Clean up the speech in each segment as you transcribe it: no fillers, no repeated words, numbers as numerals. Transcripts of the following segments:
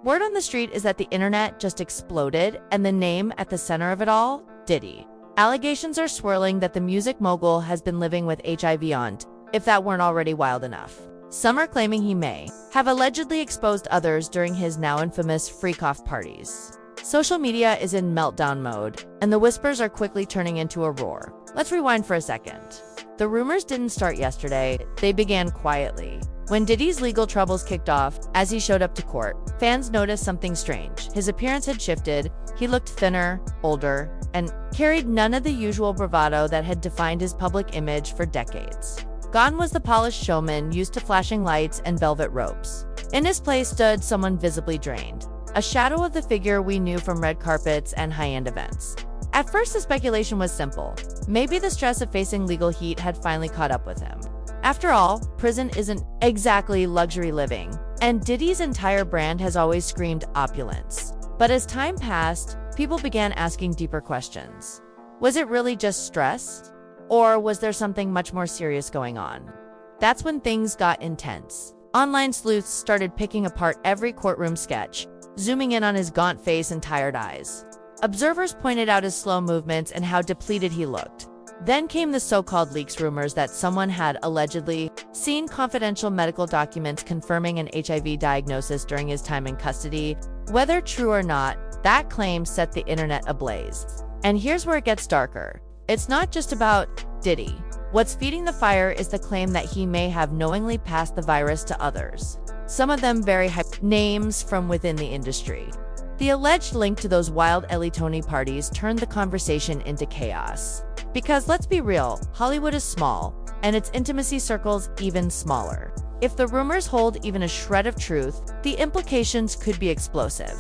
Word on the street is that the internet just exploded, and the name at the center of it all, Diddy. Allegations are swirling that the music mogul has been living with HIV on, if that weren't already wild enough. Some are claiming he may have allegedly exposed others during his now infamous freak-off parties. Social media is in meltdown mode, and the whispers are quickly turning into a roar. Let's rewind for a second. The rumors didn't start yesterday, they began quietly. When Diddy's legal troubles kicked off, as he showed up to court, fans noticed something strange. His appearance had shifted, he looked thinner, older, and carried none of the usual bravado that had defined his public image for decades. Gone was the polished showman used to flashing lights and velvet ropes. In his place stood someone visibly drained, a shadow of the figure we knew from red carpets and high-end events. At first, the speculation was simple. Maybe the stress of facing legal heat had finally caught up with him. After all, prison isn't exactly luxury living, and Diddy's entire brand has always screamed opulence. But as time passed, people began asking deeper questions. Was it really just stress? Or was there something much more serious going on? That's when things got intense. Online sleuths started picking apart every courtroom sketch, zooming in on his gaunt face and tired eyes. Observers pointed out his slow movements and how depleted he looked. Then came the so-called leaks rumors that someone had allegedly seen confidential medical documents confirming an HIV diagnosis during his time in custody. Whether true or not, that claim set the internet ablaze. And here's where it gets darker. It's not just about Diddy. What's feeding the fire is the claim that he may have knowingly passed the virus to others. Some of them very high names from within the industry. The alleged link to those wild Ellie Tony parties turned the conversation into chaos. Because let's be real, Hollywood is small, and its intimacy circles even smaller. If the rumors hold even a shred of truth, the implications could be explosive.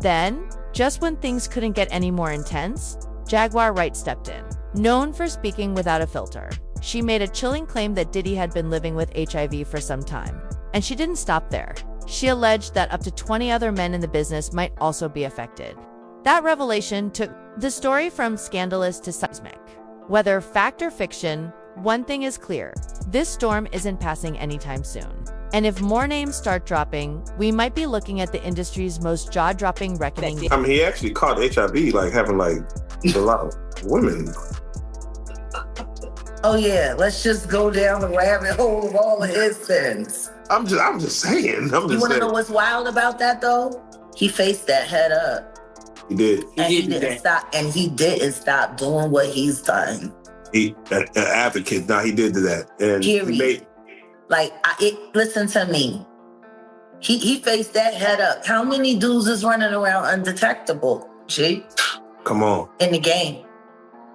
Then, just when things couldn't get any more intense, Jaguar Wright stepped in. Known for speaking without a filter, she made a chilling claim that Diddy had been living with HIV for some time. And she didn't stop there. She alleged that up to 20 other men in the business might also be affected. That revelation took the story from scandalous to seismic. Whether fact or fiction, one thing is clear. This storm isn't passing anytime soon. And if more names start dropping, we might be looking at the industry's most jaw-dropping reckoning. I mean, he actually caught HIV, having a lot of women. Oh yeah, let's just go down the rabbit hole of all of his sins. I'm just saying. You want to know what's wild about that though? He faced that head up. He did. And he didn't stop. And he didn't stop doing what he's done. He an advocate. Now he did that. And period. Listen to me. He faced that head up. How many dudes is running around undetectable? G. Come on. In the game.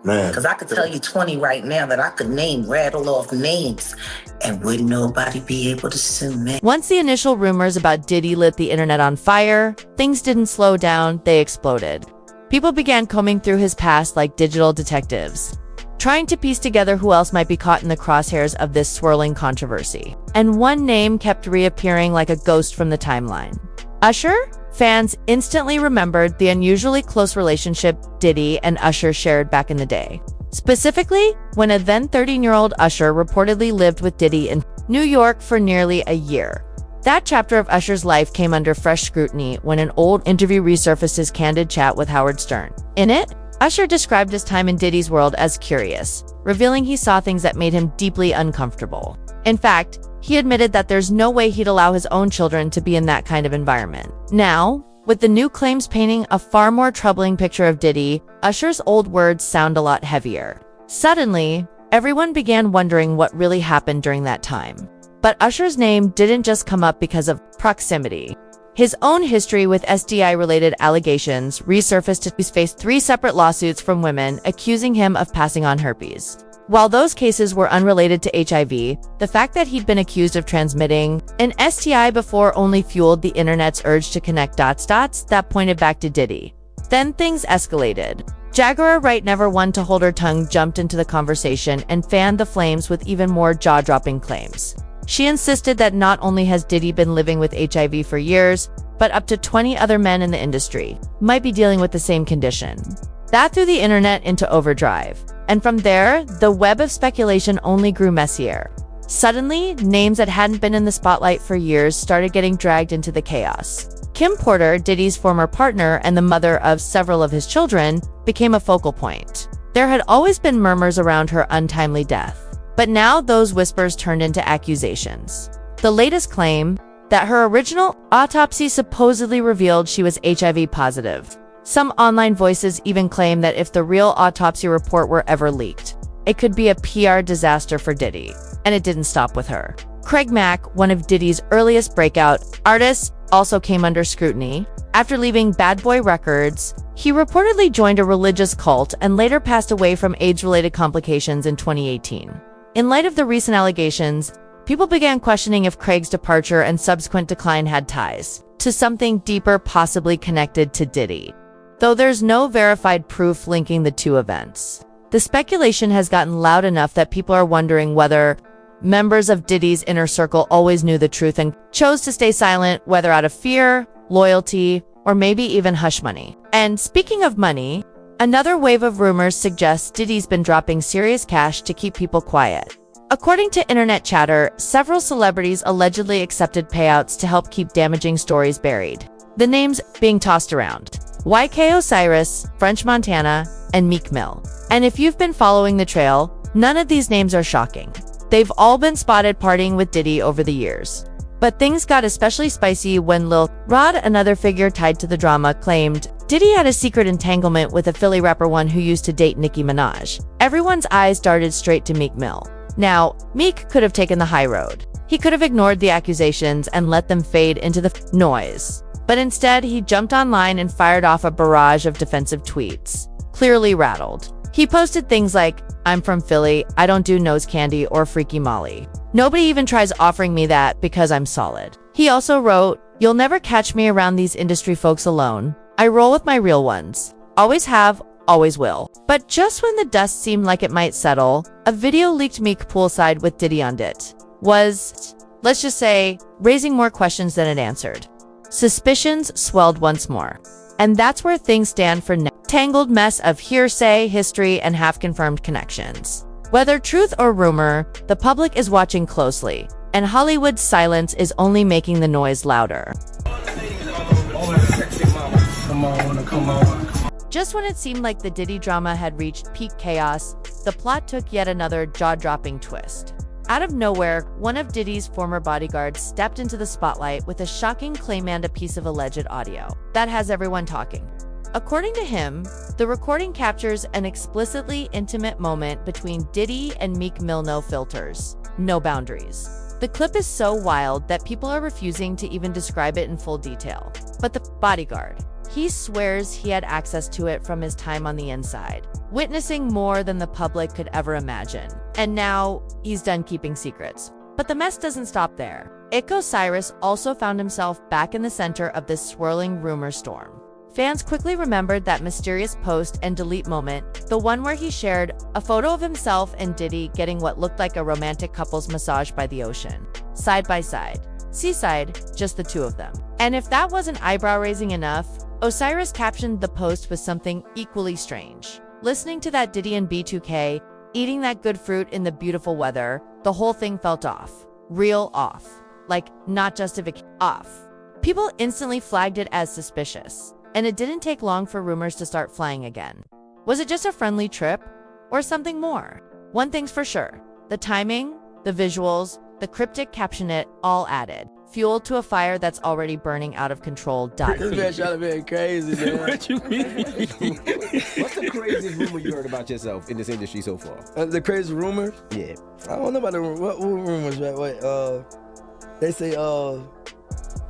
Man. Because I could tell you 20 right now that I could rattle off names, and would nobody be able to sue me? Once the initial rumors about Diddy lit the internet on fire, things didn't slow down, they exploded. People began combing through his past like digital detectives, trying to piece together who else might be caught in the crosshairs of this swirling controversy. And one name kept reappearing like a ghost from the timeline. Usher? Fans instantly remembered the unusually close relationship Diddy and Usher shared back in the day. Specifically, when a then 13-year-old Usher reportedly lived with Diddy in New York for nearly a year. That chapter of Usher's life came under fresh scrutiny when an old interview resurfaced his candid chat with Howard Stern. In it, Usher described his time in Diddy's world as curious, revealing he saw things that made him deeply uncomfortable. In fact, he admitted that there's no way he'd allow his own children to be in that kind of environment. Now, with the new claims painting a far more troubling picture of Diddy, Usher's old words sound a lot heavier. Suddenly, everyone began wondering what really happened during that time. But Usher's name didn't just come up because of proximity. His own history with STI-related allegations resurfaced. He's faced 3 separate lawsuits from women accusing him of passing on herpes. While those cases were unrelated to HIV, the fact that he'd been accused of transmitting an STI before only fueled the internet's urge to connect dots that pointed back to Diddy. Then things escalated. Jaguar Wright, never one to hold her tongue, jumped into the conversation and fanned the flames with even more jaw-dropping claims. She insisted that not only has Diddy been living with HIV for years, but up to 20 other men in the industry might be dealing with the same condition. That threw the internet into overdrive. And from there, the web of speculation only grew messier. Suddenly, names that hadn't been in the spotlight for years started getting dragged into the chaos. Kim Porter, Diddy's former partner and the mother of several of his children, became a focal point. There had always been murmurs around her untimely death, but now those whispers turned into accusations. The latest claim, that her original autopsy supposedly revealed she was HIV positive. Some online voices even claim that if the real autopsy report were ever leaked, it could be a PR disaster for Diddy. And it didn't stop with her. Craig Mack, one of Diddy's earliest breakout artists, also came under scrutiny. After leaving Bad Boy Records, he reportedly joined a religious cult and later passed away from AIDS-related complications in 2018. In light of the recent allegations, people began questioning if Craig's departure and subsequent decline had ties to something deeper, possibly connected to Diddy. Though there's no verified proof linking the two events, the speculation has gotten loud enough that people are wondering whether members of Diddy's inner circle always knew the truth and chose to stay silent, whether out of fear, loyalty, or maybe even hush money. And speaking of money, another wave of rumors suggests Diddy's been dropping serious cash to keep people quiet. According to internet chatter, several celebrities allegedly accepted payouts to help keep damaging stories buried. The names being tossed around: YK Osiris, French Montana, and Meek Mill. And if you've been following the trail, none of these names are shocking. They've all been spotted partying with Diddy over the years. But things got especially spicy when Lil Rod, another figure tied to the drama, claimed Diddy had a secret entanglement with a Philly rapper one who used to date Nicki Minaj. Everyone's eyes darted straight to Meek Mill. Now, Meek could have taken the high road. He could have ignored the accusations and let them fade into the noise. But instead, he jumped online and fired off a barrage of defensive tweets, clearly rattled. He posted things like, "I'm from Philly, I don't do nose candy or freaky Molly. Nobody even tries offering me that because I'm solid." He also wrote, "You'll never catch me around these industry folks alone. I roll with my real ones. Always have, always will." But just when the dust seemed like it might settle, a video leaked Meek poolside with Diddy on it was, let's just say, raising more questions than it answered. Suspicions swelled once more. And that's where things stand for now. Tangled mess of hearsay, history, and half-confirmed connections. Whether truth or rumor, the public is watching closely, and Hollywood's silence is only making the noise louder. Just when it seemed like the Diddy drama had reached peak chaos, the plot took yet another jaw-dropping twist. Out of nowhere, one of Diddy's former bodyguards stepped into the spotlight with a shocking claim and a piece of alleged audio that has everyone talking. According to him, the recording captures an explicitly intimate moment between Diddy and Meek Mill. No filters, no boundaries. The clip is so wild that people are refusing to even describe it in full detail. But the bodyguard, he swears he had access to it from his time on the inside, witnessing more than the public could ever imagine. And now, he's done keeping secrets. But the mess doesn't stop there. Osiris also found himself back in the center of this swirling rumor storm. Fans quickly remembered that mysterious post and delete moment, the one where he shared a photo of himself and Diddy getting what looked like a romantic couple's massage by the ocean. Side by side. Seaside, just the two of them. And if that wasn't eyebrow-raising enough, Osiris captioned the post with something equally strange. Listening to that Diddy and B2K, eating that good fruit in the beautiful weather, the whole thing felt off. Real off. Like, not justification, off. People instantly flagged it as suspicious. And it didn't take long for rumors to start flying again. Was it just a friendly trip? Or something more? One thing's for sure. The timing, the visuals, the cryptic caption, it all added fuel to a fire that's already burning out of control. This man trying to be crazy, man. What you mean? What's the craziest rumor you heard about yourself in this industry so far? The crazy rumors? Yeah. I don't know about the rumors. What rumors? Wait, they say,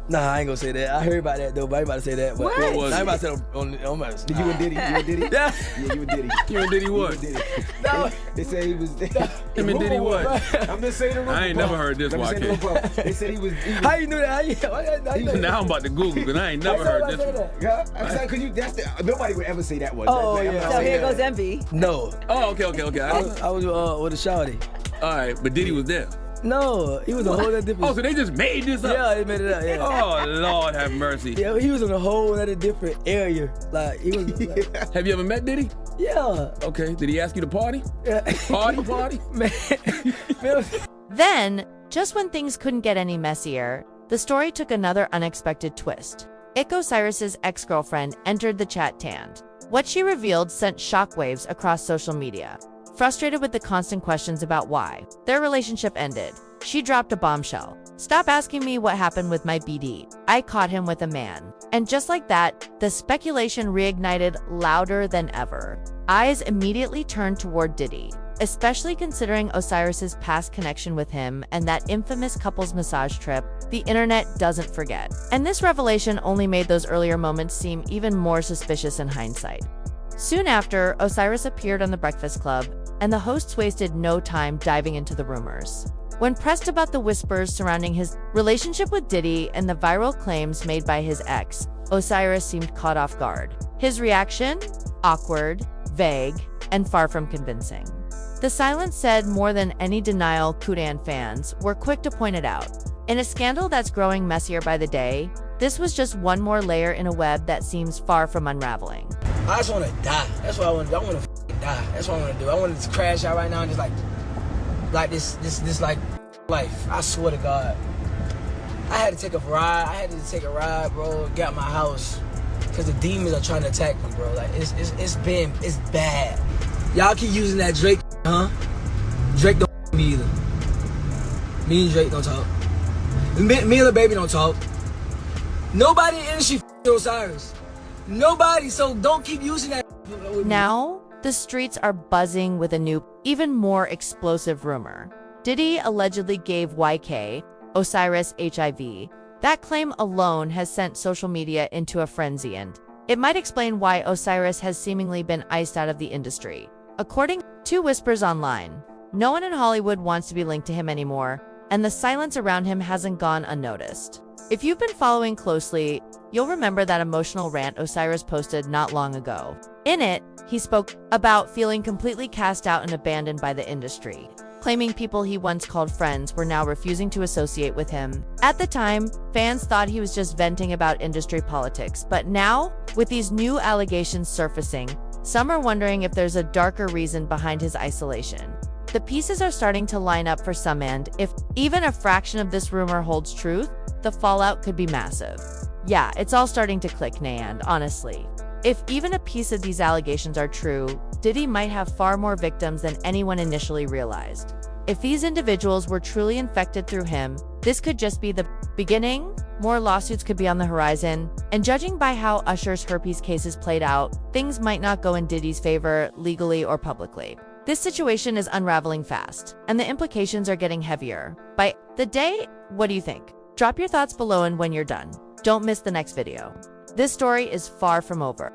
nah, I ain't gonna say that. I heard about that though, but I ain't about to say that. But What I was ain't about to say it on my. Did you and Diddy? You and Diddy? Yeah. Yeah, you and Diddy. You and Diddy what? You and Diddy. No. They said he was. Him and Diddy what? I'm just saying the rumor. I ain't never heard this, Let me say the YK. rumor. They said he was. How you knew that? How you know Now I'm about to Google because I ain't never heard this one. Yeah, because you. That's the. Nobody would ever say that one. Oh, I'm yeah. not So saying here that. goes envy. No. Oh, okay. I was with a shawty. All right, but Diddy was there. No, he was a whole other different. Oh, so they just made this up? Yeah, they made it up. Yeah. Oh, Lord have mercy. Yeah, he was in a whole other different area. Like he was. Like, Have you ever met Diddy? yeah. Okay, did he ask you to party? Yeah. Party? Man. Then, just when things couldn't get any messier, the story took another unexpected twist. Osiris's ex-girlfriend entered the chat tanned. What she revealed sent shockwaves across social media. Frustrated with the constant questions about why their relationship ended, she dropped a bombshell. "Stop asking me what happened with my BD. I caught him with a man." And just like that, the speculation reignited louder than ever. Eyes immediately turned toward Diddy, especially considering Osiris's past connection with him and that infamous couple's massage trip. The internet doesn't forget. And this revelation only made those earlier moments seem even more suspicious in hindsight. Soon after, Osiris appeared on The Breakfast Club, and the hosts wasted no time diving into the rumors. When pressed about the whispers surrounding his relationship with Diddy and the viral claims made by his ex, Osiris seemed caught off guard. His reaction? Awkward, vague, and far from convincing. The silence said more than any denial. Kudan fans were quick to point it out. In a scandal that's growing messier by the day, this was just one more layer in a web that seems far from unraveling. I just want to die. That's what I want to do. I want to die. That's what I want to do. I want to just crash out right now and just like this like life. I swear to God. I had to take a ride, bro. Get out my house because the demons are trying to attack me, bro. Like it's bad. Y'all keep using that Drake, huh? Drake don't me either. Me and Drake don't talk. Me and the baby don't talk. Nobody in the industry Osiris. Nobody, so don't keep using that. Now, the streets are buzzing with a new, even more explosive rumor. Diddy allegedly gave YK, Osiris, HIV. That claim alone has sent social media into a frenzy, and it might explain why Osiris has seemingly been iced out of the industry. According to whispers online, no one in Hollywood wants to be linked to him anymore, and the silence around him hasn't gone unnoticed. If you've been following closely, you'll remember that emotional rant Osiris posted not long ago. In it, he spoke about feeling completely cast out and abandoned by the industry, claiming people he once called friends were now refusing to associate with him. At the time, fans thought he was just venting about industry politics, but now, with these new allegations surfacing, some are wondering if there's a darker reason behind his isolation. The pieces are starting to line up for some, and if even a fraction of this rumor holds truth, the fallout could be massive. Yeah, it's all starting to click, and honestly, if even a piece of these allegations are true, Diddy might have far more victims than anyone initially realized. If these individuals were truly infected through him, this could just be the beginning. More lawsuits could be on the horizon, and judging by how Usher's herpes cases played out, things might not go in Diddy's favor legally or publicly. This situation is unraveling fast, and the implications are getting heavier by the day. What do you think? Drop your thoughts below, and when you're done, don't miss the next video. This story is far from over.